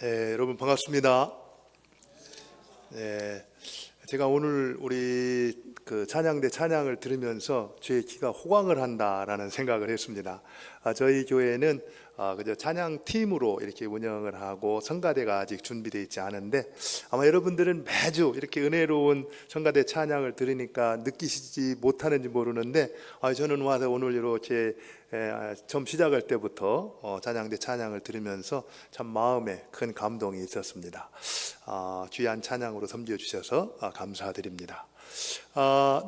네, 여러분 반갑습니다. 네, 제가 오늘 우리 찬양대 찬양을 들으면서 제 귀가 호강을 한다라는 생각을 했습니다. 저희 교회는 그저 찬양 팀으로 이렇게 운영을 하고 성가대가 아직 준비되어 있지 않은데 아마 여러분들은 매주 이렇게 은혜로운 성가대 찬양을 들으니까 느끼시지 못하는지 모르는데 저는 와서 오늘 이렇게 처음 시작할 때부터 찬양대 찬양을 들으면서 참 마음에 큰 감동이 있었습니다. 귀한 찬양으로 섬겨 주셔서 감사드립니다.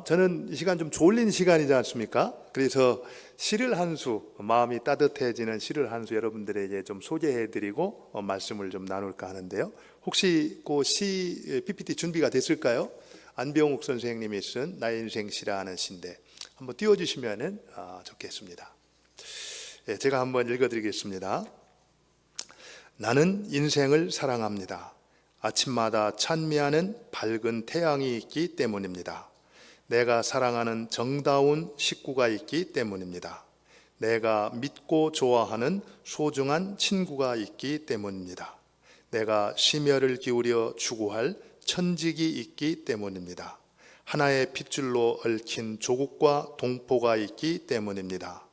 저는 이 시간 좀 졸린 시간이지 않습니까? 그래서 시를 한 수, 마음이 따뜻해지는 시를 한 수 여러분들에게 좀 소개해드리고 말씀을 좀 나눌까 하는데요. 혹시 그 시 PPT 준비가 됐을까요? 안병욱 선생님이 쓴 나의 인생 시라는 시인데 한번 띄워주시면 좋겠습니다. 제가 한번 읽어드리겠습니다. 나는 인생을 사랑합니다. 아침마다 찬미하는 밝은 태양이 있기 때문입니다. 내가 사랑하는 정다운 식구가 있기 때문입니다. 내가 믿고 좋아하는 소중한 친구가 있기 때문입니다. 내가 심혈을 기울여 추구할 천직이 있기 때문입니다. 하나의 핏줄로 얽힌 조국과 동포가 있기 때문입니다.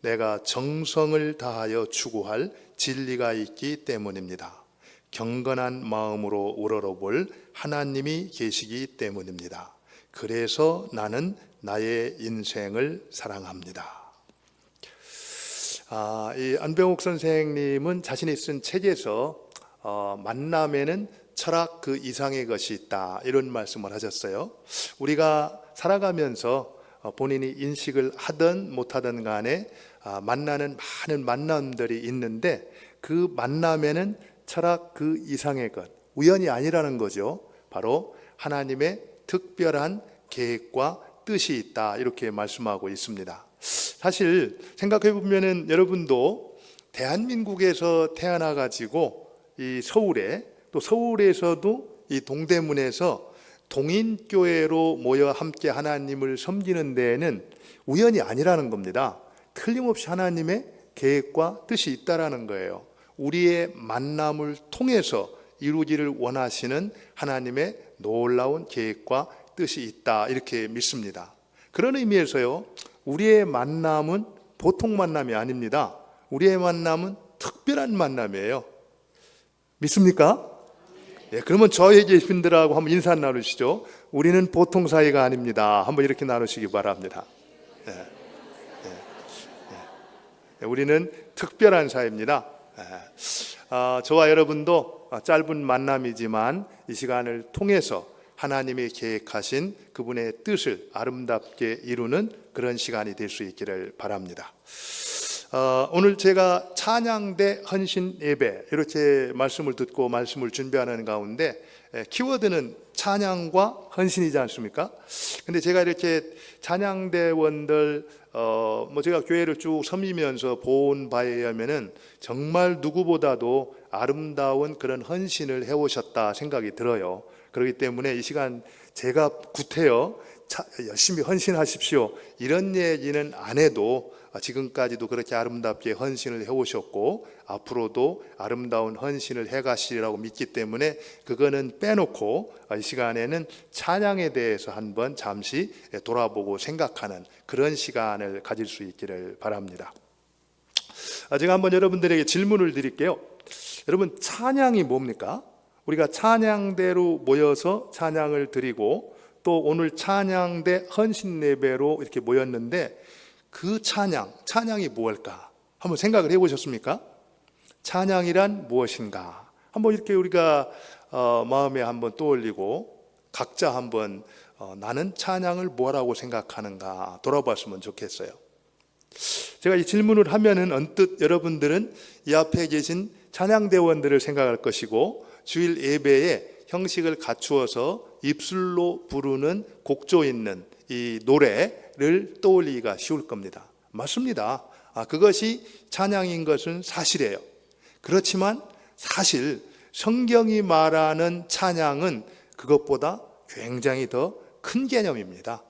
내가 정성을 다하여 추구할 진리가 있기 때문입니다. 경건한 마음으로 우러러볼 하나님이 계시기 때문입니다. 그래서 나는 나의 인생을 사랑합니다. 이 안병욱 선생님은 자신이 쓴 책에서 만남에는 철학 그 이상의 것이 있다 이런 말씀을 하셨어요. 우리가 살아가면서 본인이 인식을 하든 못하든 간에 만나는 많은 만남들이 있는데 그 만남에는 철학 그 이상의 것, 우연이 아니라는 거죠. 바로 하나님의 특별한 계획과 뜻이 있다 이렇게 말씀하고 있습니다. 사실 생각해 보면은 여러분도 대한민국에서 태어나 가지고 이 서울에 또 서울에서도 이 동대문에서 동인교회로 모여 함께 하나님을 섬기는 데에는 우연이 아니라는 겁니다. 틀림없이 하나님의 계획과 뜻이 있다라는 거예요. 우리의 만남을 통해서 이루기를 원하시는 하나님의 놀라운 계획과 뜻이 있다 이렇게 믿습니다. 그런 의미에서요, 우리의 만남은 보통 만남이 아닙니다. 우리의 만남은 특별한 만남이에요. 믿습니까? 그러면 저에게 계신 분들하고 한번 인사 나누시죠. 우리는 보통 사이가 아닙니다. 한번 이렇게 나누시기 바랍니다. 우리는 특별한 사이입니다. 저와 여러분도 짧은 만남이지만 이 시간을 통해서 하나님이 계획하신 그분의 뜻을 아름답게 이루는 그런 시간이 될 수 있기를 바랍니다. 오늘 제가 찬양대 헌신 예배 이렇게 말씀을 듣고 말씀을 준비하는 가운데 키워드는 찬양과 헌신이지 않습니까? 근데 제가 이렇게 찬양대원들 제가 교회를 쭉 섬기면서 본 바에 의하면은 정말 누구보다도 아름다운 그런 헌신을 해오셨다 생각이 들어요. 그렇기 때문에 이 시간 제가 구태여 열심히 헌신하십시오 이런 얘기는 안 해도 지금까지도 그렇게 아름답게 헌신을 해오셨고 앞으로도 아름다운 헌신을 해가시리라고 믿기 때문에 그거는 빼놓고 이 시간에는 찬양에 대해서 한번 잠시 돌아보고 생각하는 그런 시간을 가질 수 있기를 바랍니다. 제가 한번 여러분들에게 질문을 드릴게요. 여러분, 찬양이 뭡니까? 우리가 찬양대로 모여서 찬양을 드리고 또 오늘 찬양대 헌신 예배로 이렇게 모였는데 그 찬양이 무엇일까? 한번 생각을 해보셨습니까? 찬양이란 무엇인가? 한번 이렇게 우리가 마음에 한번 떠올리고 각자 한번 나는 찬양을 뭐라고 생각하는가 돌아봤으면 좋겠어요. 제가 이 질문을 하면은 언뜻 여러분들은 이 앞에 계신 찬양대원들을 생각할 것이고 주일 예배에 형식을 갖추어서 입술로 부르는 곡조 있는 이 노래를 떠올리기가 쉬울 겁니다. 맞습니다. 그것이 찬양인 것은 사실이에요. 그렇지만 사실 성경이 말하는 찬양은 그것보다 굉장히 더 큰 개념입니다.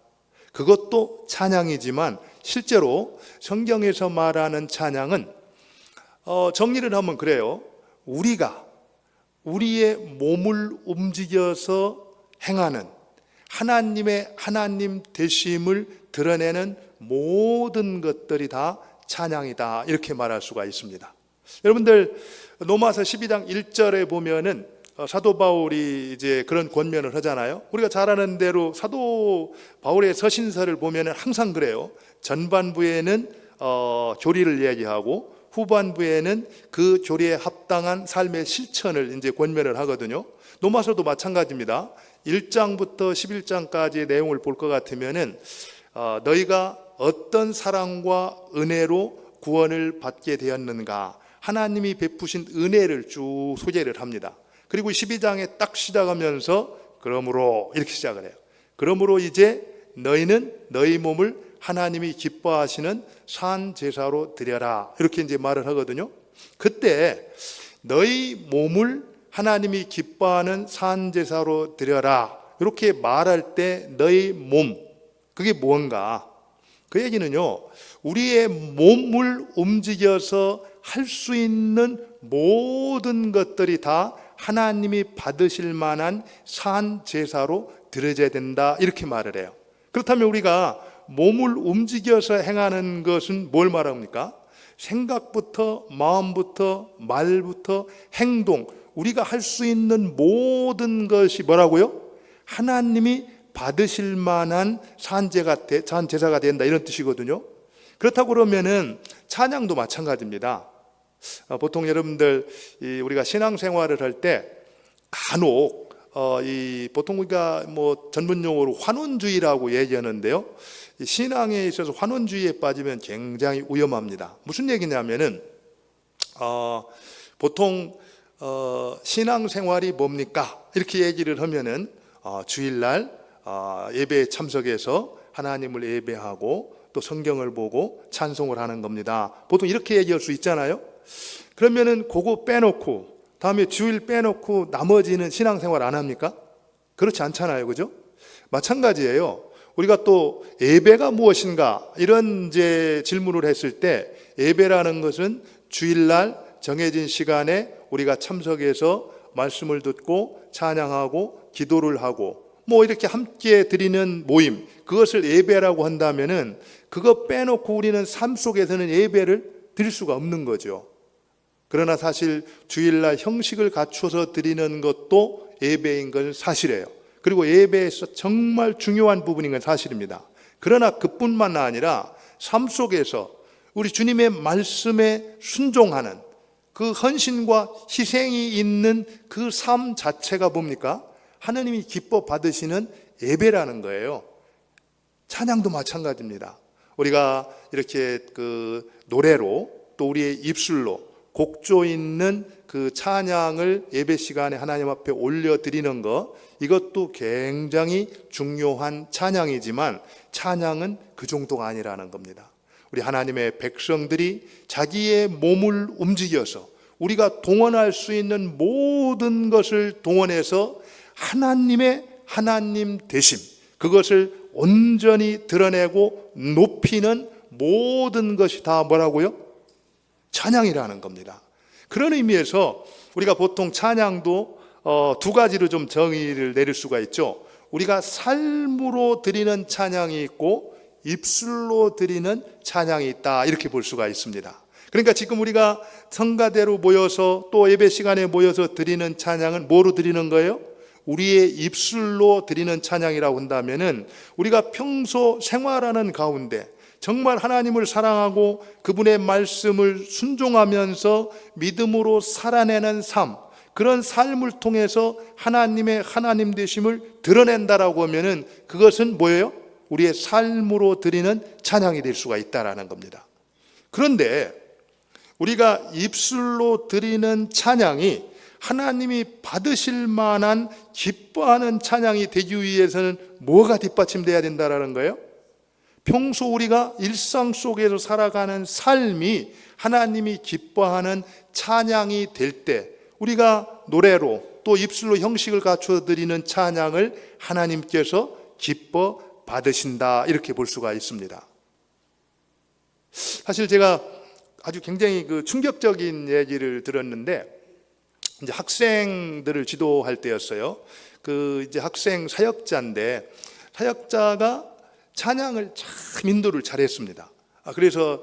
그것도 찬양이지만 실제로 성경에서 말하는 찬양은 정리를 하면 그래요. 우리가 우리의 몸을 움직여서 행하는 하나님의 하나님 되심을 드러내는 모든 것들이 다 찬양이다, 이렇게 말할 수가 있습니다. 여러분들 로마서 12장 1절에 보면은 사도 바울이 이제 그런 권면을 하잖아요. 우리가 잘 아는 대로 사도 바울의 서신서를 보면은 항상 그래요. 전반부에는 교리를 얘기하고 후반부에는 그 교리에 합당한 삶의 실천을 이제 권면을 하거든요. 로마서도 마찬가지입니다. 1장부터 11장까지의 내용을 볼 것 같으면은 너희가 어떤 사랑과 은혜로 구원을 받게 되었는가, 하나님이 베푸신 은혜를 쭉 소개를 합니다. 그리고 12장에 딱 시작하면서 그러므로 이렇게 시작을 해요. 그러므로 이제 너희는 너희 몸을 하나님이 기뻐하시는 산 제사로 드려라, 이렇게 이제 말을 하거든요. 그때 너희 몸을 하나님이 기뻐하는 산 제사로 드려라, 이렇게 말할 때 너희 몸, 그게 뭔가? 그 얘기는요, 우리의 몸을 움직여서 할 수 있는 모든 것들이 다 하나님이 받으실 만한 산 제사로 드려져야 된다, 이렇게 말을 해요. 그렇다면 우리가 몸을 움직여서 행하는 것은 뭘 말합니까? 생각부터 마음부터 말부터 행동, 우리가 할 수 있는 모든 것이 뭐라고요? 하나님이 받으실 만한 산제사가 된다, 이런 뜻이거든요. 그렇다고 그러면은 찬양도 마찬가지입니다. 보통 여러분들 우리가 신앙생활을 할 때 간혹 보통 우리가 전문 용어로 환원주의라고 얘기하는데요. 신앙에 있어서 환원주의에 빠지면 굉장히 위험합니다. 무슨 얘기냐면은 보통 신앙생활이 뭡니까? 이렇게 얘기를 하면은 주일날 예배에 참석해서 하나님을 예배하고 또 성경을 보고 찬송을 하는 겁니다. 보통 이렇게 얘기할 수 있잖아요. 그러면은 그거 빼놓고 다음에 주일 빼놓고 나머지는 신앙생활 안 합니까? 그렇지 않잖아요, 그죠? 마찬가지예요. 우리가 또 예배가 무엇인가, 이런 이제 질문을 했을 때 예배라는 것은 주일날 정해진 시간에 우리가 참석해서 말씀을 듣고 찬양하고 기도를 하고 이렇게 함께 드리는 모임, 그것을 예배라고 한다면은 그거 빼놓고 우리는 삶 속에서는 예배를 드릴 수가 없는 거죠. 그러나 사실 주일날 형식을 갖춰서 드리는 것도 예배인 건 사실이에요. 그리고 예배에서 정말 중요한 부분인 건 사실입니다. 그러나 그뿐만 아니라 삶 속에서 우리 주님의 말씀에 순종하는 그 헌신과 희생이 있는 그 삶 자체가 뭡니까? 하나님이 기뻐 받으시는 예배라는 거예요. 찬양도 마찬가지입니다. 우리가 이렇게 그 노래로 또 우리의 입술로 곡조 있는 그 찬양을 예배 시간에 하나님 앞에 올려드리는 것, 이것도 굉장히 중요한 찬양이지만 찬양은 그 정도가 아니라는 겁니다. 우리 하나님의 백성들이 자기의 몸을 움직여서 우리가 동원할 수 있는 모든 것을 동원해서 하나님의 하나님 되심, 그것을 온전히 드러내고 높이는 모든 것이 다 뭐라고요? 찬양이라는 겁니다. 그런 의미에서 우리가 보통 찬양도 두 가지로 좀 정의를 내릴 수가 있죠. 우리가 삶으로 드리는 찬양이 있고 입술로 드리는 찬양이 있다, 이렇게 볼 수가 있습니다. 그러니까 지금 우리가 성가대로 모여서 또 예배 시간에 모여서 드리는 찬양은 뭐로 드리는 거예요? 우리의 입술로 드리는 찬양이라고 한다면은 우리가 평소 생활하는 가운데 정말 하나님을 사랑하고 그분의 말씀을 순종하면서 믿음으로 살아내는 삶, 그런 삶을 통해서 하나님의 하나님 되심을 드러낸다라고 하면은 그것은 뭐예요? 우리의 삶으로 드리는 찬양이 될 수가 있다라는 겁니다. 그런데 우리가 입술로 드리는 찬양이 하나님이 받으실 만한 기뻐하는 찬양이 되기 위해서는 뭐가 뒷받침돼야 된다라는 거예요? 평소 우리가 일상 속에서 살아가는 삶이 하나님이 기뻐하는 찬양이 될 때 우리가 노래로 또 입술로 형식을 갖춰 드리는 찬양을 하나님께서 기뻐 받으신다, 이렇게 볼 수가 있습니다. 사실 제가 아주 굉장히 충격적인 얘기를 들었는데, 이제 학생들을 지도할 때였어요. 그 이제 학생 사역자인데 사역자가 찬양을 참 인도를 잘했습니다. 그래서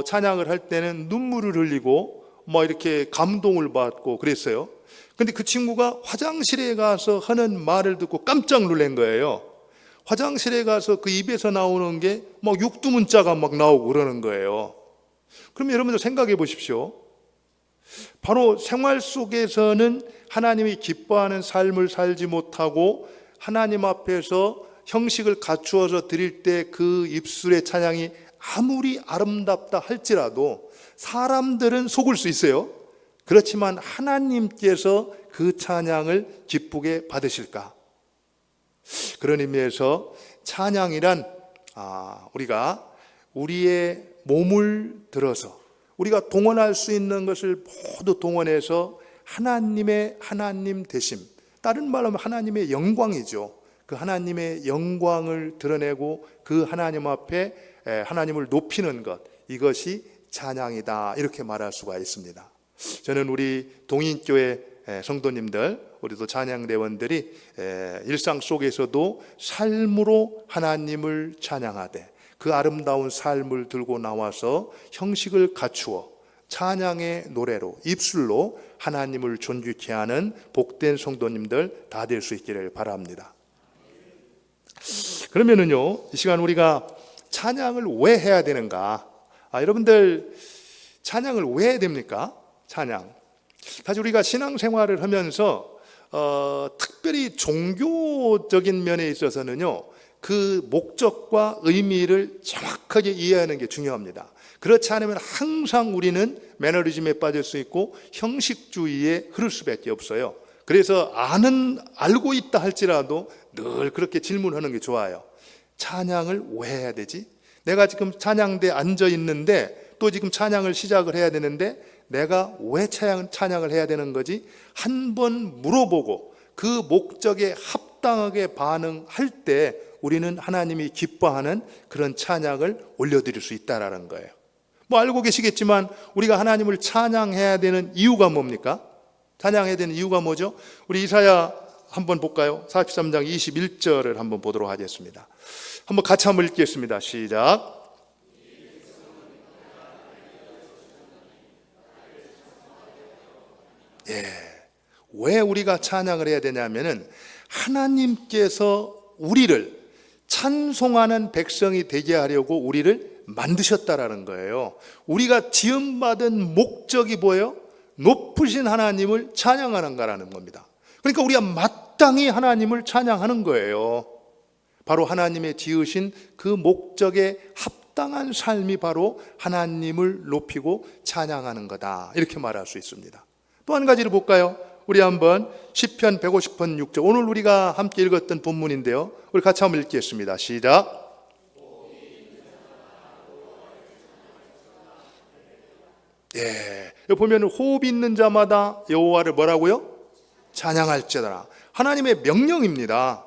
찬양을 할 때는 눈물을 흘리고 뭐 이렇게 감동을 받고 그랬어요. 근데 그 친구가 화장실에 가서 하는 말을 듣고 깜짝 놀란 거예요. 화장실에 가서 그 입에서 나오는 게 막 육두문자가 막 나오고 그러는 거예요. 그럼 여러분들 생각해 보십시오. 바로 생활 속에서는 하나님이 기뻐하는 삶을 살지 못하고 하나님 앞에서 형식을 갖추어서 드릴 때 그 입술의 찬양이 아무리 아름답다 할지라도 사람들은 속을 수 있어요. 그렇지만 하나님께서 그 찬양을 기쁘게 받으실까? 그런 의미에서 찬양이란 우리가 우리의 몸을 들어서 우리가 동원할 수 있는 것을 모두 동원해서 하나님의 하나님 되심, 다른 말로 하면 하나님의 영광이죠. 그 하나님의 영광을 드러내고 그 하나님 앞에 하나님을 높이는 것, 이것이 찬양이다, 이렇게 말할 수가 있습니다. 저는 우리 동인교회 성도님들, 우리도 찬양대원들이 일상 속에서도 삶으로 하나님을 찬양하되 그 아름다운 삶을 들고 나와서 형식을 갖추어 찬양의 노래로, 입술로 하나님을 존귀케 하는 복된 성도님들 다 될 수 있기를 바랍니다. 그러면은요, 이 시간 우리가 찬양을 왜 해야 되는가? 여러분들 찬양을 왜 해야 됩니까? 찬양. 사실 우리가 신앙생활을 하면서 특별히 종교적인 면에 있어서는요, 그 목적과 의미를 정확하게 이해하는 게 중요합니다. 그렇지 않으면 항상 우리는 매너리즘에 빠질 수 있고 형식주의에 흐를 수밖에 없어요. 그래서 알고 있다 할지라도 늘 그렇게 질문하는 게 좋아요. 찬양을 왜 해야 되지? 내가 지금 찬양대에 앉아 있는데 또 지금 찬양을 시작을 해야 되는데 내가 왜 찬양을 해야 되는 거지? 한번 물어보고 그 목적에 합당하게 반응할 때 우리는 하나님이 기뻐하는 그런 찬양을 올려드릴 수 있다는 거예요. 뭐 알고 계시겠지만 우리가 하나님을 찬양해야 되는 이유가 뭡니까? 찬양해야 되는 이유가 뭐죠? 우리 이사야 한번 볼까요? 43장 21절을 한번 보도록 하겠습니다. 한번 같이 한번 읽겠습니다. 시작. 왜 우리가 찬양을 해야 되냐면은 하나님께서 우리를 찬송하는 백성이 되게 하려고 우리를 만드셨다라는 거예요. 우리가 지음받은 목적이 뭐예요? 높으신 하나님을 찬양하는 거라는 겁니다. 그러니까 우리가 마땅히 하나님을 찬양하는 거예요. 바로 하나님의 지으신 그 목적에 합당한 삶이 바로 하나님을 높이고 찬양하는 거다, 이렇게 말할 수 있습니다. 또 한 가지를 볼까요? 우리 한번 시편 150편 6절, 오늘 우리가 함께 읽었던 본문인데요, 우리 같이 한번 읽겠습니다. 시작. 여기 보면 호흡 있는 자마다 여호와를 뭐라고요? 찬양할지어다. 하나님의 명령입니다.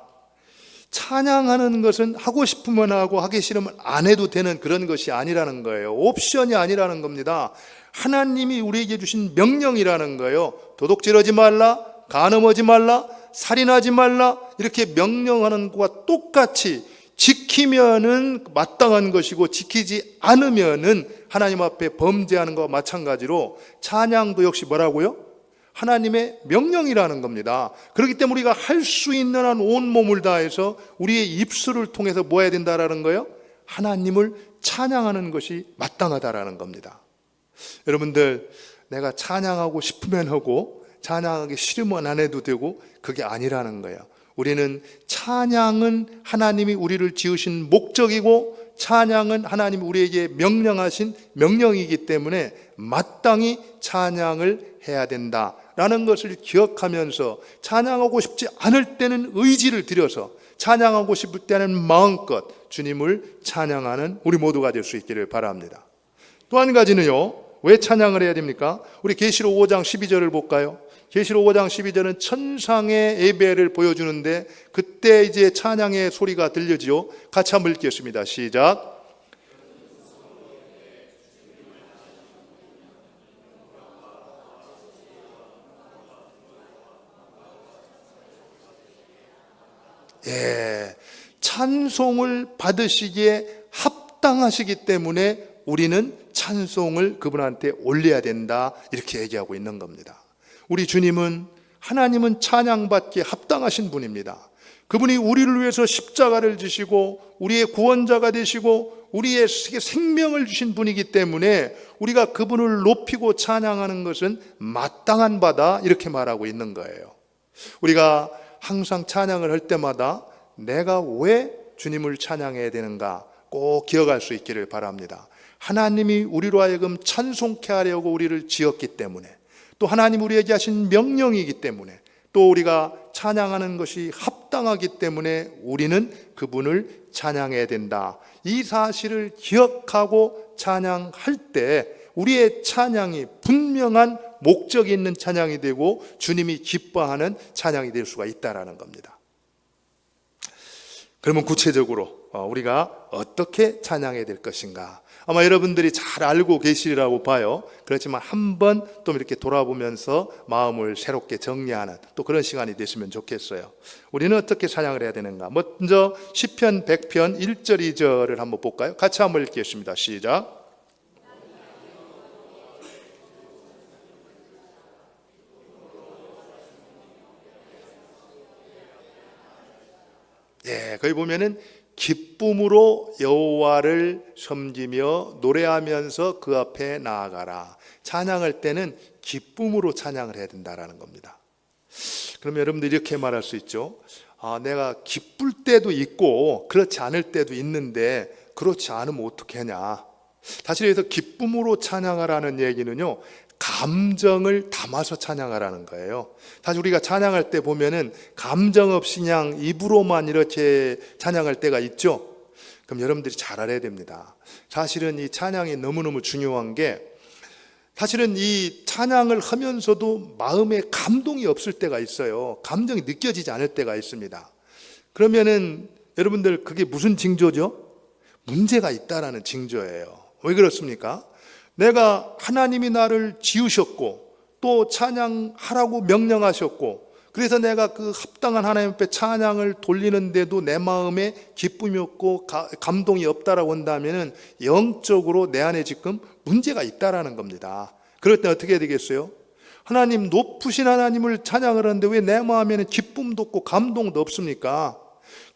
찬양하는 것은 하고 싶으면 하고 하기 싫으면 안 해도 되는 그런 것이 아니라는 거예요. 옵션이 아니라는 겁니다. 하나님이 우리에게 주신 명령이라는 거예요. 도둑질하지 말라, 간음하지 말라, 살인하지 말라, 이렇게 명령하는 것과 똑같이 지키면은 마땅한 것이고 지키지 않으면은 하나님 앞에 범죄하는 것과 마찬가지로 찬양도 역시 뭐라고요? 하나님의 명령이라는 겁니다. 그렇기 때문에 우리가 할 수 있는 한 온 몸을 다해서 우리의 입술을 통해서 뭐 해야 된다라는 거예요? 하나님을 찬양하는 것이 마땅하다라는 겁니다. 여러분들, 내가 찬양하고 싶으면 하고 찬양하기 싫으면 안 해도 되고 그게 아니라는 거예요. 우리는 찬양은 하나님이 우리를 지으신 목적이고 찬양은 하나님이 우리에게 명령하신 명령이기 때문에 마땅히 찬양을 해야 된다라는 것을 기억하면서 찬양하고 싶지 않을 때는 의지를 들여서 찬양하고 싶을 때는 마음껏 주님을 찬양하는 우리 모두가 될 수 있기를 바랍니다. 또 한 가지는요, 왜 찬양을 해야 됩니까? 우리 계시록 5장 12절을 볼까요? 계시록 5장 12절은 천상의 예배를 보여주는데 그때 이제 찬양의 소리가 들려지요. 같이 한번 읽겠습니다. 시작. 예, 찬송을 받으시기에 합당하시기 때문에 우리는 찬송을 그분한테 올려야 된다, 이렇게 얘기하고 있는 겁니다. 우리 주님은, 하나님은 찬양받기에 합당하신 분입니다. 그분이 우리를 위해서 십자가를 지시고 우리의 구원자가 되시고 우리의 생명을 주신 분이기 때문에 우리가 그분을 높이고 찬양하는 것은 마땅한 바다, 이렇게 말하고 있는 거예요. 우리가 항상 찬양을 할 때마다 내가 왜 주님을 찬양해야 되는가 꼭 기억할 수 있기를 바랍니다. 하나님이 우리로 하여금 찬송케 하려고 우리를 지었기 때문에, 또 하나님 우리에게 하신 명령이기 때문에, 또 우리가 찬양하는 것이 합당하기 때문에 우리는 그분을 찬양해야 된다. 이 사실을 기억하고 찬양할 때 우리의 찬양이 분명한 목적이 있는 찬양이 되고 주님이 기뻐하는 찬양이 될 수가 있다는 겁니다. 그러면 구체적으로 우리가 어떻게 찬양해야 될 것인가? 아마 여러분들이 잘 알고 계시리라고 봐요. 그렇지만 한번 또 이렇게 돌아보면서 마음을 새롭게 정리하는 또 그런 시간이 됐으면 좋겠어요. 우리는 어떻게 찬양을 해야 되는가? 먼저 시편 100편 1절 2절을 한번 볼까요? 같이 한번 읽겠습니다. 시작. 예, 거기 보면은 기쁨으로 여호와를 섬기며 노래하면서 그 앞에 나아가라. 찬양할 때는 기쁨으로 찬양을 해야 된다라는 겁니다. 그러면 여러분들 이렇게 말할 수 있죠. 내가 기쁠 때도 있고 그렇지 않을 때도 있는데 그렇지 않으면 어떻게 하냐. 사실 여기서 기쁨으로 찬양하라는 얘기는요, 감정을 담아서 찬양하라는 거예요. 사실 우리가 찬양할 때 보면은 감정 없이 그냥 입으로만 이렇게 찬양할 때가 있죠. 그럼 여러분들이 잘 알아야 됩니다. 사실은 이 찬양이 너무너무 중요한 게, 사실은 이 찬양을 하면서도 마음에 감동이 없을 때가 있어요. 감정이 느껴지지 않을 때가 있습니다. 그러면은 여러분들 그게 무슨 징조죠? 문제가 있다라는 징조예요. 왜 그렇습니까? 내가, 하나님이 나를 지으셨고 또 찬양하라고 명령하셨고, 그래서 내가 그 합당한 하나님 앞에 찬양을 돌리는데도 내 마음에 기쁨이 없고 감동이 없다라고 한다면 영적으로 내 안에 지금 문제가 있다라는 겁니다. 그럴 때 어떻게 해야 되겠어요? 하나님, 높으신 하나님을 찬양을 하는데 왜 내 마음에는 기쁨도 없고 감동도 없습니까?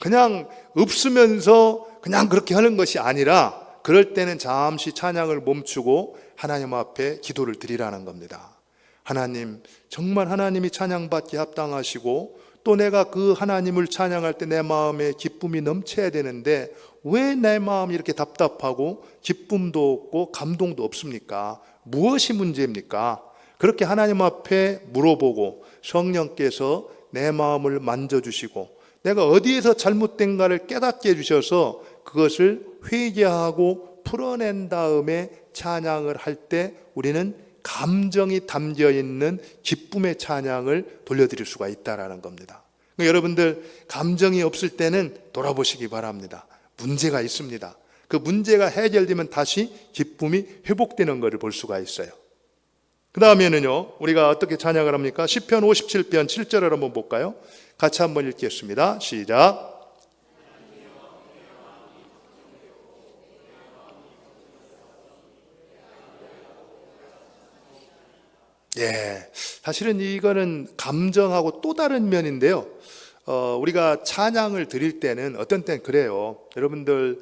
그냥 없으면서 그냥 그렇게 하는 것이 아니라, 그럴 때는 잠시 찬양을 멈추고 하나님 앞에 기도를 드리라는 겁니다. 하나님, 정말 하나님이 찬양받기 합당하시고 또 내가 그 하나님을 찬양할 때 내 마음에 기쁨이 넘쳐야 되는데 왜 내 마음이 이렇게 답답하고 기쁨도 없고 감동도 없습니까? 무엇이 문제입니까? 그렇게 하나님 앞에 물어보고 성령께서 내 마음을 만져주시고 내가 어디에서 잘못된가를 깨닫게 해주셔서 그것을 회개하고 풀어낸 다음에 찬양을 할 때 우리는 감정이 담겨 있는 기쁨의 찬양을 돌려드릴 수가 있다라는 겁니다. 그러니까 여러분들 감정이 없을 때는 돌아보시기 바랍니다. 문제가 있습니다. 그 문제가 해결되면 다시 기쁨이 회복되는 것을 볼 수가 있어요. 그 다음에는요, 우리가 어떻게 찬양을 합니까? 시편 57편 7절을 한번 볼까요? 같이 한번 읽겠습니다. 시작. 예, 사실은 이거는 감정하고 또 다른 면인데요. 우리가 찬양을 드릴 때는 어떤 때는 그래요. 여러분들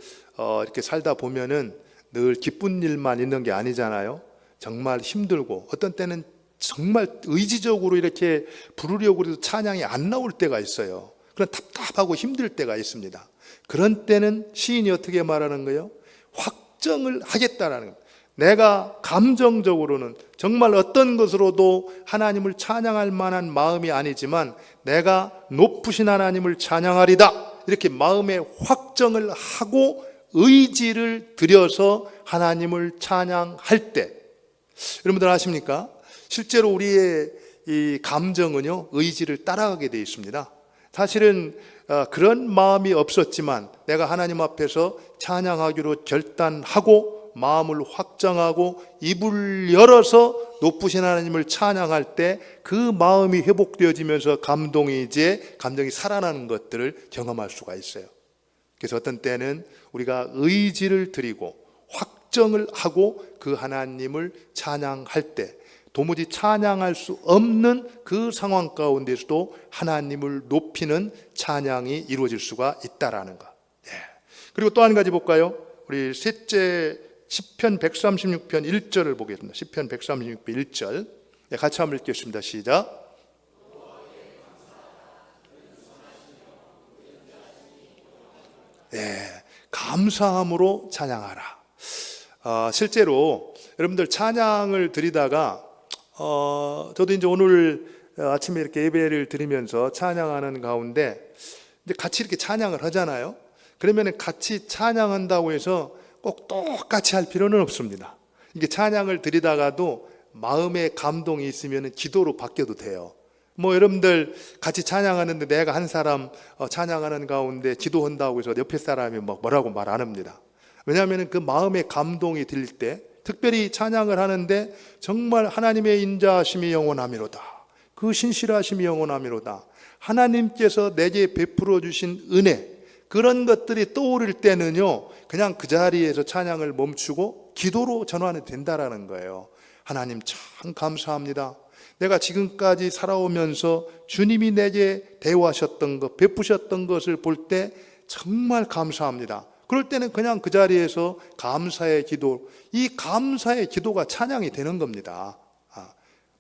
이렇게 살다 보면은 늘 기쁜 일만 있는 게 아니잖아요. 정말 힘들고 어떤 때는 정말 의지적으로 이렇게 부르려고 해도 찬양이 안 나올 때가 있어요. 그런 답답하고 힘들 때가 있습니다. 그런 때는 시인이 어떻게 말하는 거예요? 확정을 하겠다라는 거예요. 내가 감정적으로는 정말 어떤 것으로도 하나님을 찬양할 만한 마음이 아니지만 내가 높으신 하나님을 찬양하리다, 이렇게 마음에 확정을 하고 의지를 들여서 하나님을 찬양할 때, 여러분들 아십니까? 실제로 우리의 이 감정은요, 의지를 따라가게 되어 있습니다. 사실은 그런 마음이 없었지만 내가 하나님 앞에서 찬양하기로 결단하고 마음을 확정하고 입을 열어서 높으신 하나님을 찬양할 때 그 마음이 회복되어지면서 감정이 살아나는 것들을 경험할 수가 있어요. 그래서 어떤 때는 우리가 의지를 드리고 확정을 하고 그 하나님을 찬양할 때 도무지 찬양할 수 없는 그 상황 가운데서도 하나님을 높이는 찬양이 이루어질 수가 있다라는 것. 그리고 또 한 가지 볼까요? 우리 셋째 시편 136편 1절을 보겠습니다. 시편 136편 1절. 같이 한번 읽겠습니다. 시작. 감사함으로 찬양하라. 실제로 여러분들 찬양을 드리다가 저도 이제 오늘 아침에 이렇게 예배를 드리면서 찬양하는 가운데 이제 같이 이렇게 찬양을 하잖아요. 그러면 같이 찬양한다고 해서 꼭 똑같이 할 필요는 없습니다. 이게 찬양을 드리다가도 마음의 감동이 있으면 기도로 바뀌어도 돼요. 여러분들 같이 찬양하는데 내가 한 사람 찬양하는 가운데 기도한다고 해서 옆에 사람이 뭐라고 말 안 합니다. 왜냐하면 그 마음의 감동이 들릴 때 특별히 찬양을 하는데 정말 하나님의 인자하심이 영원하미로다. 그 신실하심이 영원하미로다. 하나님께서 내게 베풀어 주신 은혜, 그런 것들이 떠오를 때는요, 그냥 그 자리에서 찬양을 멈추고 기도로 전환이 된다라는 거예요. 하나님 참 감사합니다. 내가 지금까지 살아오면서 주님이 내게 대우하셨던 것, 베푸셨던 것을 볼 때 정말 감사합니다. 그럴 때는 그냥 그 자리에서 감사의 기도, 이 감사의 기도가 찬양이 되는 겁니다.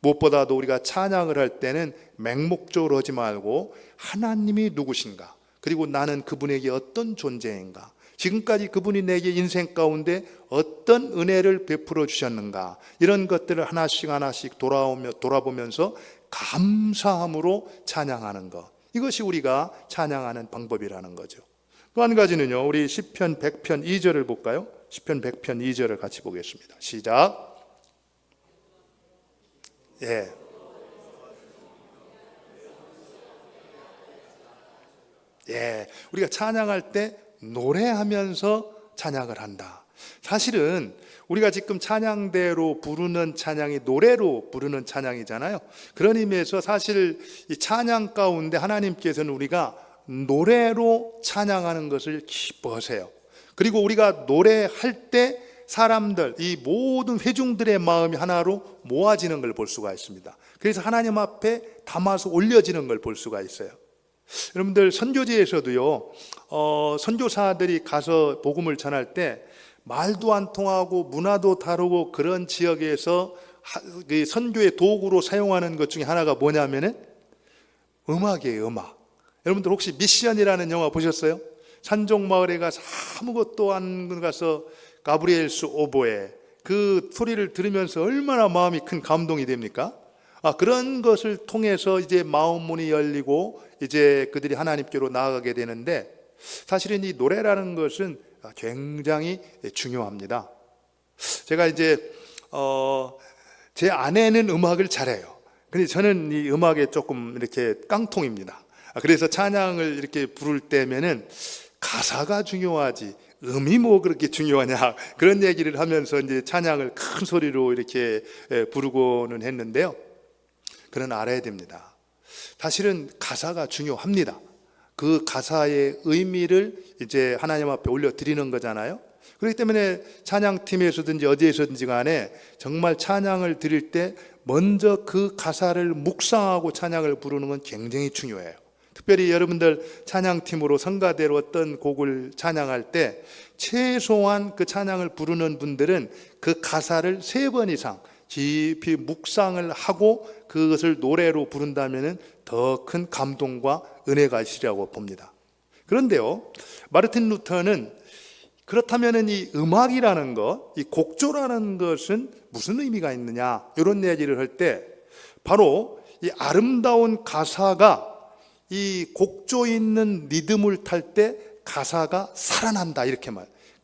무엇보다도 우리가 찬양을 할 때는 맹목적으로 하지 말고 하나님이 누구신가, 그리고 나는 그분에게 어떤 존재인가, 지금까지 그분이 내게 인생 가운데 어떤 은혜를 베풀어 주셨는가, 이런 것들을 하나씩 돌아보면서 감사함으로 찬양하는 것, 이것이 우리가 찬양하는 방법이라는 거죠. 또 한 가지는요, 우리 시편 100편 2절을 볼까요? 시편 100편 2절을 같이 보겠습니다. 시작. 우리가 찬양할 때 노래하면서 찬양을 한다. 사실은 우리가 지금 찬양대로 부르는 찬양이 노래로 부르는 찬양이잖아요. 그런 의미에서 사실 이 찬양 가운데 하나님께서는 우리가 노래로 찬양하는 것을 기뻐하세요. 그리고 우리가 노래할 때 사람들, 이 모든 회중들의 마음이 하나로 모아지는 걸 볼 수가 있습니다. 그래서 하나님 앞에 담아서 올려지는 걸 볼 수가 있어요. 여러분들 선교지에서도요, 선교사들이 가서 복음을 전할 때 말도 안 통하고 문화도 다르고 그런 지역에서 선교의 도구로 사용하는 것 중에 하나가 뭐냐면은 음악이에요. 음악. 여러분들 혹시 미션이라는 영화 보셨어요? 산종마을에 가서 아무것도 안 가서 가브리엘스 오보에 그 소리를 들으면서 얼마나 마음이 큰 감동이 됩니까? 그런 것을 통해서 이제 마음 문이 열리고 이제 그들이 하나님께로 나아가게 되는데, 사실은 이 노래라는 것은 굉장히 중요합니다. 제가 이제 제 아내는 음악을 잘해요. 근데 저는 이 음악에 조금 이렇게 깡통입니다. 그래서 찬양을 이렇게 부를 때면은 가사가 중요하지 음이 뭐 그렇게 중요하냐, 그런 얘기를 하면서 이제 찬양을 큰 소리로 이렇게 부르고는 했는데요. 그러나 알아야 됩니다. 사실은 가사가 중요합니다. 그 가사의 의미를 이제 하나님 앞에 올려드리는 거잖아요. 그렇기 때문에 찬양팀에서든지 어디에서든지 간에 정말 찬양을 드릴 때 먼저 그 가사를 묵상하고 찬양을 부르는 건 굉장히 중요해요. 특별히 여러분들 찬양팀으로 성가대로 어떤 곡을 찬양할 때 최소한 그 찬양을 부르는 분들은 그 가사를 3번 이상 깊이 묵상을 하고 그것을 노래로 부른다면 더 큰 감동과 은혜가 있으리라고 봅니다. 그런데요, 마르틴 루터는 그렇다면 이 음악이라는 것, 이 곡조라는 것은 무슨 의미가 있느냐, 이런 얘기를 할 때 바로 이 아름다운 가사가 이 곡조 있는 리듬을 탈 때 가사가 살아난다, 이렇게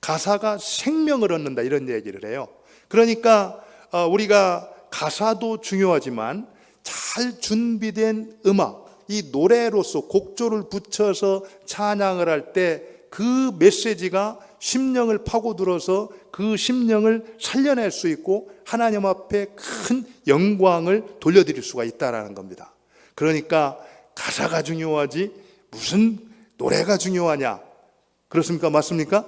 가사가 생명을 얻는다, 이런 얘기를 해요. 그러니까 우리가 가사도 중요하지만 잘 준비된 음악, 이 노래로서 곡조를 붙여서 찬양을 할 때 그 메시지가 심령을 파고들어서 그 심령을 살려낼 수 있고 하나님 앞에 큰 영광을 돌려드릴 수가 있다라는 겁니다. 그러니까 가사가 중요하지 무슨 노래가 중요하냐? 그렇습니까? 맞습니까?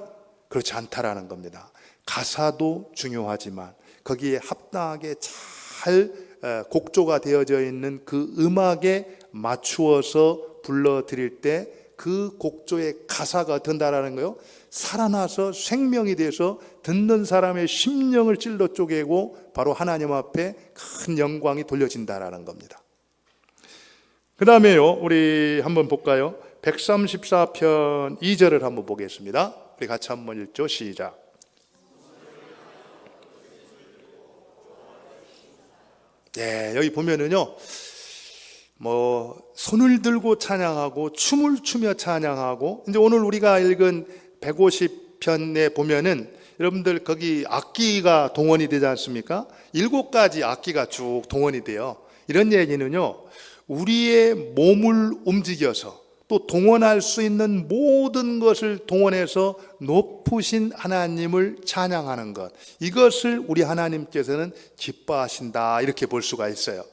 그렇지 않다라는 겁니다. 가사도 중요하지만 거기에 합당하게 잘 곡조가 되어져 있는 그 음악에 맞추어서 불러드릴 때 그 곡조의 가사가 된다라는 거요. 살아나서 생명이 돼서 듣는 사람의 심령을 찔러 쪼개고 바로 하나님 앞에 큰 영광이 돌려진다라는 겁니다. 그 다음에요, 우리 한번 볼까요? 134편 2절을 한번 보겠습니다. 우리 같이 한번 읽죠. 시작. 네, 여기 보면은요, 손을 들고 찬양하고 춤을 추며 찬양하고, 이제 오늘 우리가 읽은 150편에 보면은 여러분들 거기 악기가 동원이 되지 않습니까? 7가지 악기가 쭉 동원이 돼요. 이런 얘기는요, 우리의 몸을 움직여서 또 동원할 수 있는 모든 것을 동원해서 높으신 하나님을 찬양하는 것, 이것을 우리 하나님께서는 기뻐하신다, 이렇게 볼 수가 있어요.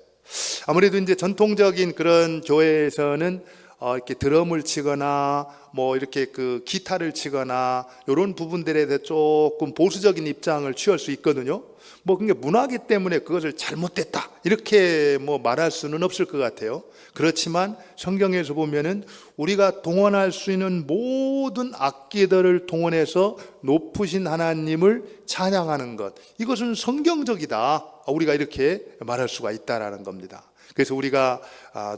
아무래도 이제 전통적인 그런 교회에서는 이렇게 드럼을 치거나 이렇게 그 기타를 치거나 이런 부분들에 대해 조금 보수적인 입장을 취할 수 있거든요. 그게 문화기 때문에 그것을 잘못됐다 이렇게 말할 수는 없을 것 같아요. 그렇지만 성경에서 보면은 우리가 동원할 수 있는 모든 악기들을 동원해서 높으신 하나님을 찬양하는 것, 이것은 성경적이다, 우리가 이렇게 말할 수가 있다라는 겁니다. 그래서 우리가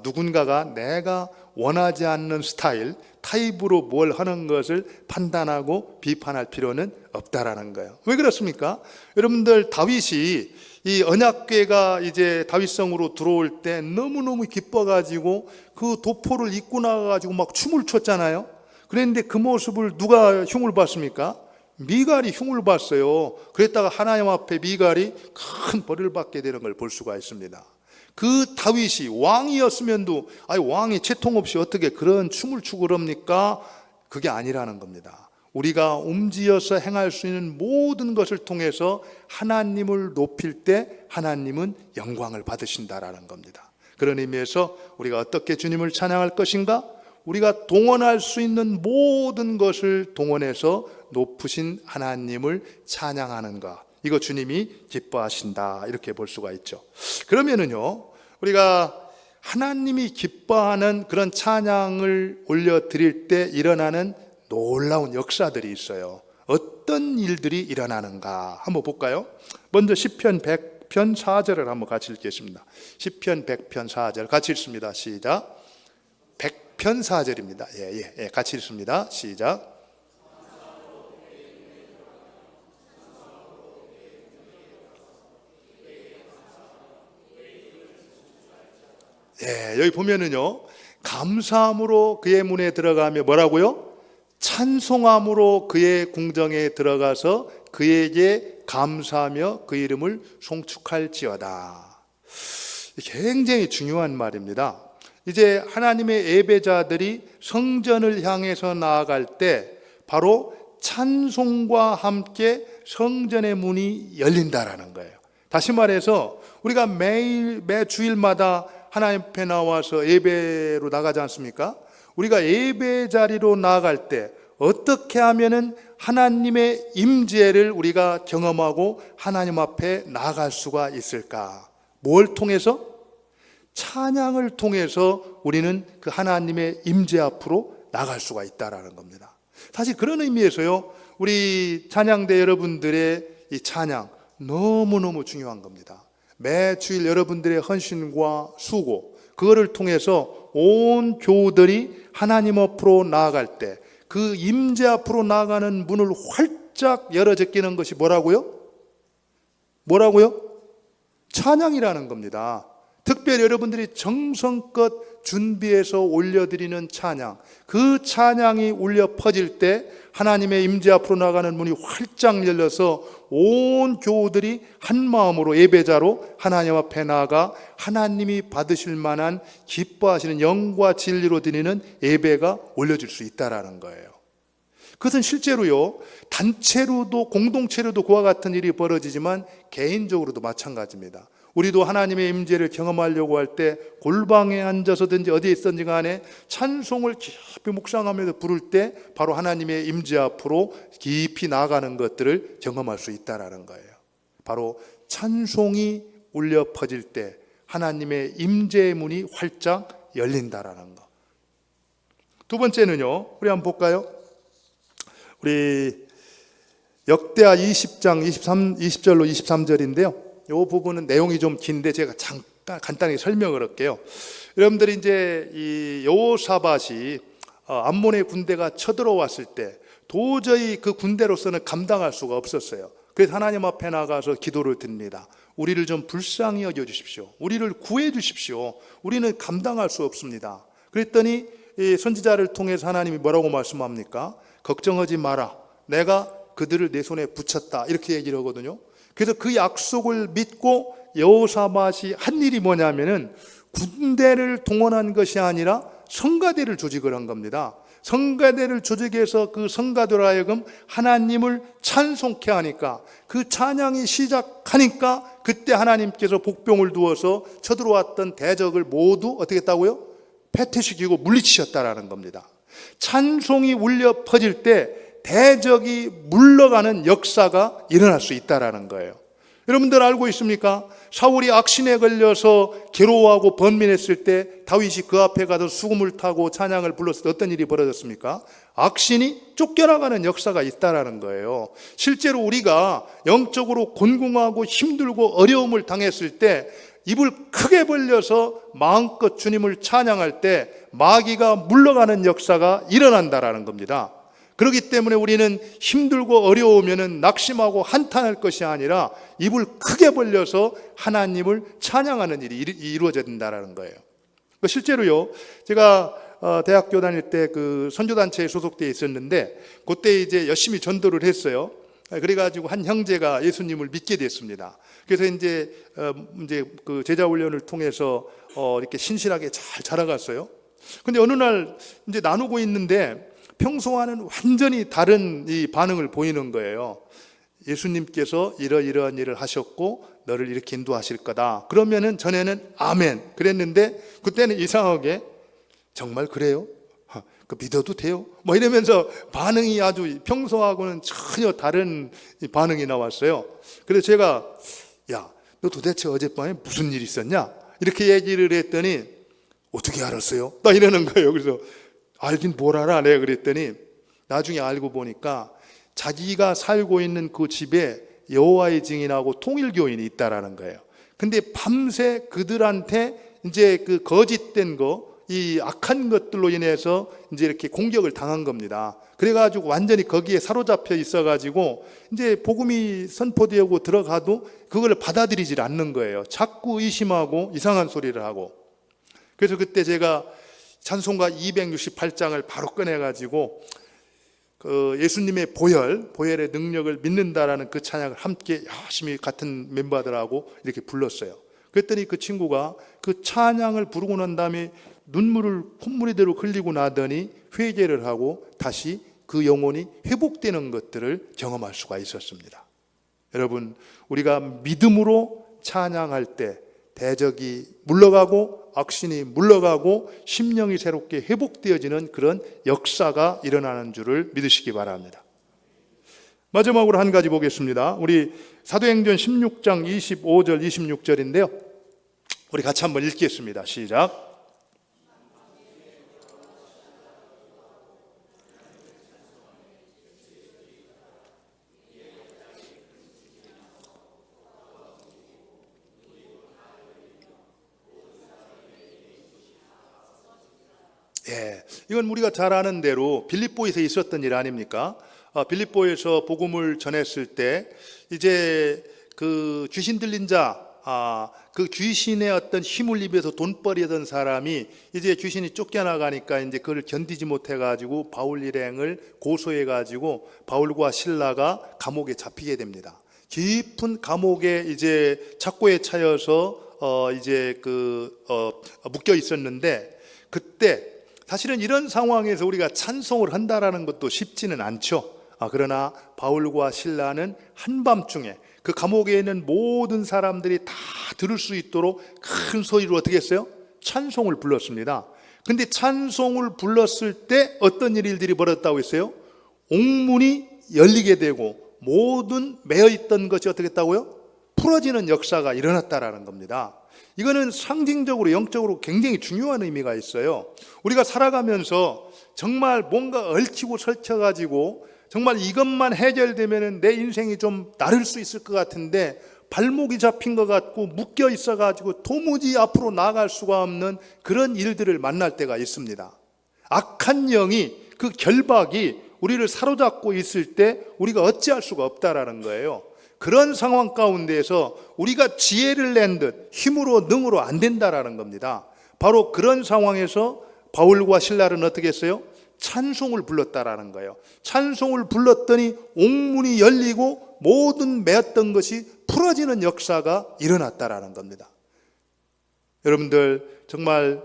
누군가가 내가 원하지 않는 스타일, 타입으로 뭘 하는 것을 판단하고 비판할 필요는 없다라는 거예요. 왜 그렇습니까? 여러분들, 다윗이 이 언약궤가 이제 다윗성으로 들어올 때 너무너무 기뻐가지고 그 도포를 입고 나가가지고 막 춤을 췄잖아요. 그런데 그 모습을 누가 흉을 봤습니까? 미갈이 흉을 봤어요. 그랬다가 하나님 앞에 미갈이 큰 벌을 받게 되는 걸 볼 수가 있습니다. 그 다윗이 왕이었으면도 왕이 채통 없이 어떻게 그런 춤을 추고 그럽니까? 그게 아니라는 겁니다. 우리가 움지어서 행할 수 있는 모든 것을 통해서 하나님을 높일 때 하나님은 영광을 받으신다라는 겁니다. 그런 의미에서 우리가 어떻게 주님을 찬양할 것인가? 우리가 동원할 수 있는 모든 것을 동원해서 높으신 하나님을 찬양하는 것, 이거 주님이 기뻐하신다, 이렇게 볼 수가 있죠. 그러면은요, 우리가 하나님이 기뻐하는 그런 찬양을 올려드릴 때 일어나는 놀라운 역사들이 있어요. 어떤 일들이 일어나는가 한번 볼까요? 먼저 시편 100편 4절을 한번 같이 읽겠습니다. 시편 100편 4절 같이 읽습니다. 시작. 100편 4절입니다. 예, 같이 읽습니다. 시작. 예, 여기 보면은요, 감사함으로 그의 문에 들어가며 뭐라고요? 찬송함으로 그의 궁정에 들어가서 그에게 감사하며 그 이름을 송축할지어다. 굉장히 중요한 말입니다. 이제 하나님의 예배자들이 성전을 향해서 나아갈 때 바로 찬송과 함께 성전의 문이 열린다라는 거예요. 다시 말해서 우리가 매 주일마다 하나님 앞에 나와서 예배로 나가지 않습니까? 우리가 예배 자리로 나아갈 때 어떻게 하면은 하나님의 임재를 우리가 경험하고 하나님 앞에 나아갈 수가 있을까? 뭘 통해서? 찬양을 통해서 우리는 그 하나님의 임재 앞으로 나갈 수가 있다라는 겁니다. 사실 그런 의미에서요, 우리 찬양대 여러분들의 이 찬양 너무너무 중요한 겁니다. 매 주일 여러분들의 헌신과 수고, 그거를 통해서 온 교우들이 하나님 앞으로 나아갈 때 그 임재 앞으로 나아가는 문을 활짝 열어 제끼는 것이 뭐라고요? 찬양이라는 겁니다. 특별히 여러분들이 정성껏 준비해서 올려드리는 찬양, 그 찬양이 울려 퍼질 때 하나님의 임재 앞으로 나가는 문이 활짝 열려서 온 교우들이 한 마음으로 예배자로 하나님 앞에 나아가 하나님이 받으실 만한 기뻐하시는 영과 진리로 드리는 예배가 올려질 수 있다라는 거예요. 그것은 실제로요, 단체로도 공동체로도 그와 같은 일이 벌어지지만 개인적으로도 마찬가지입니다. 우리도 하나님의 임재를 경험하려고 할 때 골방에 앉아서든지 어디에 있든지 간에 찬송을 깊이 묵상하면서 부를 때 바로 하나님의 임재 앞으로 깊이 나아가는 것들을 경험할 수 있다는 거예요. 바로 찬송이 울려 퍼질 때 하나님의 임재의 문이 활짝 열린다라는 거. 두 번째는요, 우리 한번 볼까요? 우리 역대하 20장 20절로 23절인데요. 이 부분은 내용이 좀 긴데 제가 잠깐 간단히 설명을 할게요. 여러분들이 이제 이 여호사밧이 암몬의 군대가 쳐들어왔을 때 도저히 그 군대로서는 감당할 수가 없었어요. 그래서 하나님 앞에 나가서 기도를 드립니다. 우리를 좀 불쌍히 여겨주십시오. 우리를 구해주십시오. 우리는 감당할 수 없습니다. 그랬더니 이 선지자를 통해서 하나님이 뭐라고 말씀합니까? 걱정하지 마라. 내가 그들을 내 손에 붙였다. 이렇게 얘기를 하거든요. 그래서 그 약속을 믿고 여호사밧이 한 일이 뭐냐면은 군대를 동원한 것이 아니라 성가대를 조직을 한 겁니다. 성가대를 조직해서 그 성가대로 하여금 하나님을 찬송케 하니까, 그 찬양이 시작하니까 그때 하나님께서 복병을 두어서 쳐들어왔던 대적을 모두 어떻게 했다고요? 패퇴시키고 물리치셨다라는 겁니다. 찬송이 울려 퍼질 때 대적이 물러가는 역사가 일어날 수 있다라는 거예요. 여러분들 알고 있습니까? 사울이 악신에 걸려서 괴로워하고 번민했을 때 다윗이 그 앞에 가서 수금을 타고 찬양을 불렀을 때 어떤 일이 벌어졌습니까? 악신이 쫓겨나가는 역사가 있다라는 거예요. 실제로 우리가 영적으로 곤궁하고 힘들고 어려움을 당했을 때 입을 크게 벌려서 마음껏 주님을 찬양할 때 마귀가 물러가는 역사가 일어난다라는 겁니다. 그렇기 때문에 우리는 힘들고 어려우면 낙심하고 한탄할 것이 아니라 입을 크게 벌려서 하나님을 찬양하는 일이 이루어져야 된다는 거예요. 실제로요, 제가 대학교 다닐 때 그 선교단체에 소속되어 있었는데 그때 이제 열심히 전도를 했어요. 그래가지고 한 형제가 예수님을 믿게 됐습니다. 그래서 이제 그 제자 훈련을 통해서 이렇게 신실하게 잘 자라갔어요. 근데 어느 날 이제 나누고 있는데 평소와는 완전히 다른 이 반응을 보이는 거예요. 예수님께서 이러이러한 일을 하셨고 너를 이렇게 인도하실 거다. 그러면은 전에는 아멘 그랬는데 그때는 이상하게 정말 그래요? 그 믿어도 돼요? 뭐 이러면서 반응이 아주 평소하고는 전혀 다른 반응이 나왔어요. 그래서 제가 야, 너 도대체 어젯밤에 무슨 일 있었냐? 이렇게 얘기를 했더니 어떻게 알았어요? 나 이러는 거예요. 그래서 알긴 뭘 알아? 내가 그랬더니 나중에 알고 보니까 자기가 살고 있는 그 집에 여호와의 증인하고 통일교인이 있다라는 거예요. 근데 밤새 그들한테 이제 그 거짓된 거, 이 악한 것들로 인해서 이제 이렇게 공격을 당한 겁니다. 그래가지고 완전히 거기에 사로잡혀 있어가지고 이제 복음이 선포되고 들어가도 그걸 받아들이질 않는 거예요. 자꾸 의심하고 이상한 소리를 하고. 그래서 그때 제가 찬송가 268장을 바로 꺼내가지고 그 예수님의 보혈의 능력을 믿는다라는 그 찬양을 함께 열심히 같은 멤버들하고 이렇게 불렀어요. 그랬더니 그 친구가 그 찬양을 부르고 난 다음에 눈물을 콧물이대로 흘리고 나더니 회개를 하고 다시 그 영혼이 회복되는 것들을 경험할 수가 있었습니다. 여러분, 우리가 믿음으로 찬양할 때 대적이 물러가고 악신이 물러가고 심령이 새롭게 회복되어지는 그런 역사가 일어나는 줄을 믿으시기 바랍니다. 마지막으로 한 가지 보겠습니다. 우리 사도행전 16장 25절 26절인데요. 우리 같이 한번 읽겠습니다. 시작. 예, 이건 우리가 잘 아는 대로 빌립보에서 있었던 일 아닙니까? 빌립보에서 복음을 전했을 때 이제 그 귀신 들린 자, 그 귀신의 어떤 힘을 입에서 돈벌이 하던 사람이 이제 귀신이 쫓겨나가니까 이제 그걸 견디지 못해가지고 바울 일행을 고소해가지고 바울과 실라가 감옥에 잡히게 됩니다. 깊은 감옥에 이제 착고에 차여서 이제 묶여 있었는데 그때 사실은 이런 상황에서 우리가 찬송을 한다라는 것도 쉽지는 않죠. 그러나 바울과 실라는 한밤중에 그 감옥에 있는 모든 사람들이 다 들을 수 있도록 큰 소리로 어떻게 했어요? 찬송을 불렀습니다. 근데 찬송을 불렀을 때 어떤 일들이 벌어졌다고 했어요? 옥문이 열리게 되고 모든 매어있던 것이 어떻게 했다고요? 풀어지는 역사가 일어났다라는 겁니다. 이거는 상징적으로 영적으로 굉장히 중요한 의미가 있어요. 우리가 살아가면서 정말 뭔가 얽히고 설쳐가지고 정말 이것만 해결되면 내 인생이 좀 나를 수 있을 것 같은데 발목이 잡힌 것 같고 묶여 있어가지고 도무지 앞으로 나아갈 수가 없는 그런 일들을 만날 때가 있습니다. 악한 영이, 그 결박이 우리를 사로잡고 있을 때 우리가 어찌할 수가 없다라는 거예요. 그런 상황 가운데에서 우리가 지혜를 낸 듯 힘으로 능으로 안 된다라는 겁니다. 바로 그런 상황에서 바울과 실라는 어떻게 했어요? 찬송을 불렀다라는 거예요. 찬송을 불렀더니 옥문이 열리고 모든 매었던 것이 풀어지는 역사가 일어났다라는 겁니다. 여러분들 정말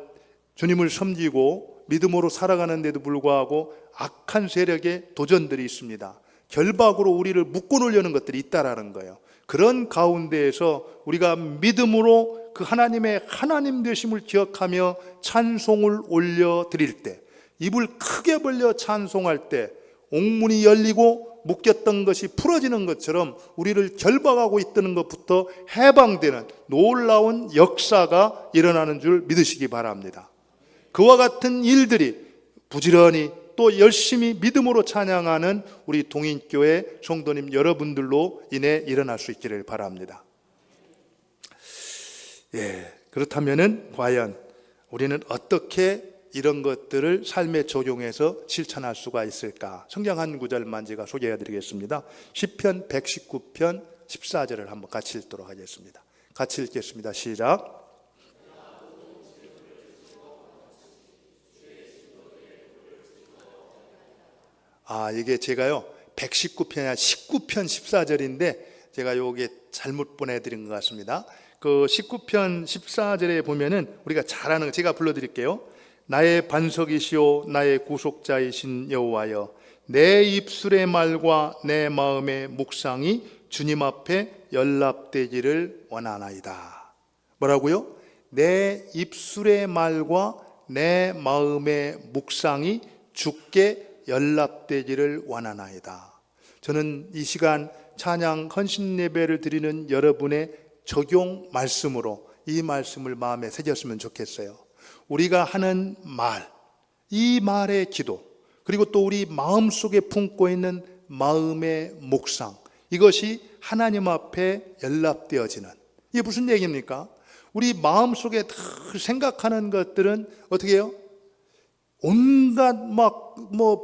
주님을 섬기고 믿음으로 살아가는데도 불구하고 악한 세력의 도전들이 있습니다. 결박으로 우리를 묶어놓으려는 것들이 있다라는 거예요. 그런 가운데에서 우리가 믿음으로 그 하나님의 하나님 되심을 기억하며 찬송을 올려드릴 때, 입을 크게 벌려 찬송할 때 옥문이 열리고 묶였던 것이 풀어지는 것처럼 우리를 결박하고 있다는 것부터 해방되는 놀라운 역사가 일어나는 줄 믿으시기 바랍니다. 그와 같은 일들이 부지런히 또 열심히 믿음으로 찬양하는 우리 동인교회 성도님 여러분들로 인해 일어날 수 있기를 바랍니다. 그렇다면은 과연 우리는 어떻게 이런 것들을 삶에 적용해서 실천할 수가 있을까? 성경 한 구절만 제가 소개해 드리겠습니다. 시편 119편 14절을 한번 같이 읽도록 하겠습니다. 같이 읽겠습니다. 시작. 이게 제가요 119편이 아니라 19편 14절인데 제가 요게 잘못 보내드린 것 같습니다. 그 19편 14절에 보면은 우리가 잘 아는 거 제가 불러드릴게요. 나의 반석이시오 나의 구속자이신 여호와여, 내 입술의 말과 내 마음의 묵상이 주님 앞에 연락되기를 원하나이다. 뭐라고요? 내 입술의 말과 내 마음의 묵상이 주께 연락되기를 원하나이다. 저는 이 시간 찬양 헌신 예배를 드리는 여러분의 적용 말씀으로 이 말씀을 마음에 새겼으면 좋겠어요. 우리가 하는 말, 이 말의 기도, 그리고 또 우리 마음속에 품고 있는 마음의 묵상, 이것이 하나님 앞에 연락되어지는, 이게 무슨 얘기입니까? 우리 마음속에 늘 생각하는 것들은 어떻게 해요? 온갖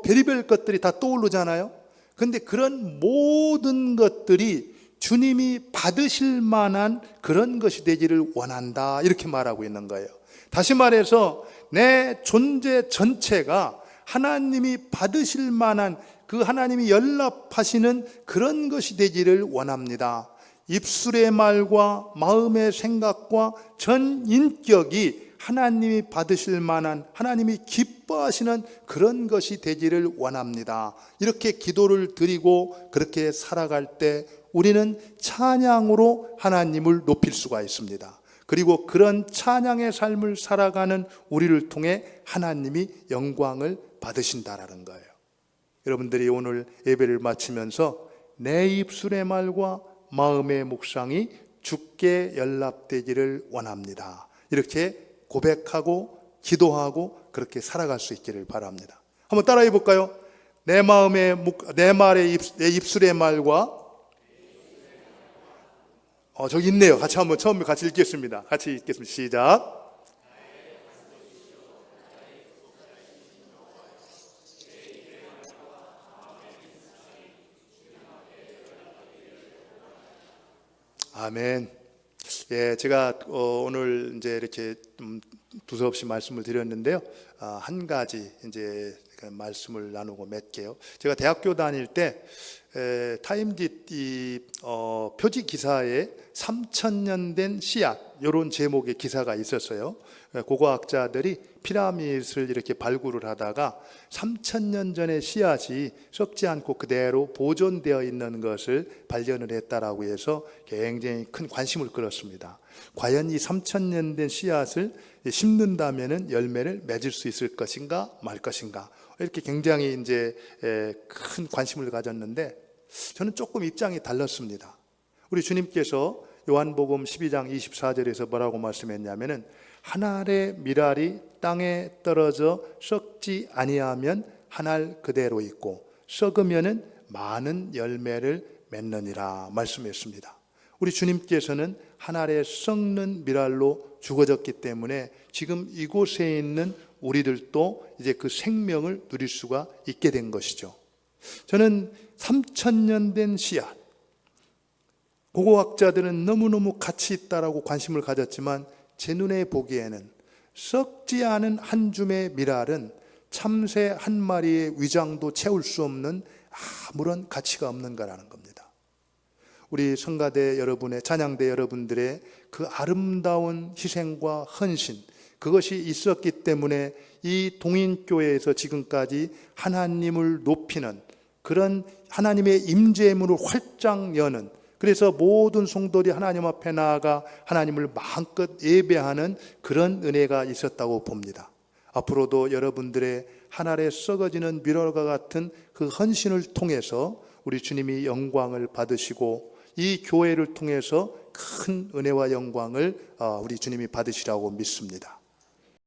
별의별 것들이 다 떠오르잖아요. 그런데 그런 모든 것들이 주님이 받으실 만한 그런 것이 되기를 원한다, 이렇게 말하고 있는 거예요. 다시 말해서 내 존재 전체가 하나님이 받으실 만한, 그 하나님이 연락하시는 그런 것이 되기를 원합니다. 입술의 말과 마음의 생각과 전 인격이 하나님이 받으실 만한, 하나님이 기뻐하시는 그런 것이 되기를 원합니다. 이렇게 기도를 드리고 그렇게 살아갈 때 우리는 찬양으로 하나님을 높일 수가 있습니다. 그리고 그런 찬양의 삶을 살아가는 우리를 통해 하나님이 영광을 받으신다라는 거예요. 여러분들이 오늘 예배를 마치면서 내 입술의 말과 마음의 묵상이 주께 연락되기를 원합니다, 이렇게 고백하고 기도하고 그렇게 살아갈 수 있기를 바랍니다. 한번 따라해 볼까요? 내 입술의 말과 저기 있네요. 같이 한번 처음에 같이 읽겠습니다. 같이 읽겠습니다. 시작. 아멘. 제가 오늘 이제 이렇게 두서없이 말씀을 드렸는데요. 한 가지 이제 말씀을 나누고 맺게요. 제가 대학교 다닐 때 타임지 표지 기사에 3,000년 된 씨앗 이런 제목의 기사가 있었어요. 고고학자들이 피라밋을 이렇게 발굴을 하다가 3,000년 전의 씨앗이 썩지 않고 그대로 보존되어 있는 것을 발견을 했다라고 해서 굉장히 큰 관심을 끌었습니다. 과연 이 3,000년 된 씨앗을 심는다면은 열매를 맺을 수 있을 것인가 말 것인가, 이렇게 굉장히 이제 큰 관심을 가졌는데 저는 조금 입장이 달랐습니다. 우리 주님께서 요한복음 12장 24절에서 뭐라고 말씀했냐면은 한 알의 밀알이 땅에 떨어져 썩지 아니하면 한 알 그대로 있고 썩으면은 많은 열매를 맺느니라 말씀했습니다. 우리 주님께서는 한 알의 썩는 밀알로 죽어졌기 때문에 지금 이곳에 있는 우리들도 이제 그 생명을 누릴 수가 있게 된 것이죠. 저는 3,000년 된 씨앗, 고고학자들은 너무너무 가치 있다라고 관심을 가졌지만 제 눈에 보기에는 썩지 않은 한 줌의 밀알은 참새 한 마리의 위장도 채울 수 없는 아무런 가치가 없는 거라는 겁니다. 우리 성가대 여러분의, 찬양대 여러분들의 그 아름다운 희생과 헌신, 그것이 있었기 때문에 이 동인교회에서 지금까지 하나님을 높이는 그런 하나님의 임재의 문을 활짝 여는, 그래서 모든 성도들이 하나님 앞에 나아가 하나님을 마음껏 예배하는 그런 은혜가 있었다고 봅니다. 앞으로도 여러분들의 한 알에 썩어지는 밀알과 같은 그 헌신을 통해서 우리 주님이 영광을 받으시고 이 교회를 통해서 큰 은혜와 영광을 우리 주님이 받으시라고 믿습니다.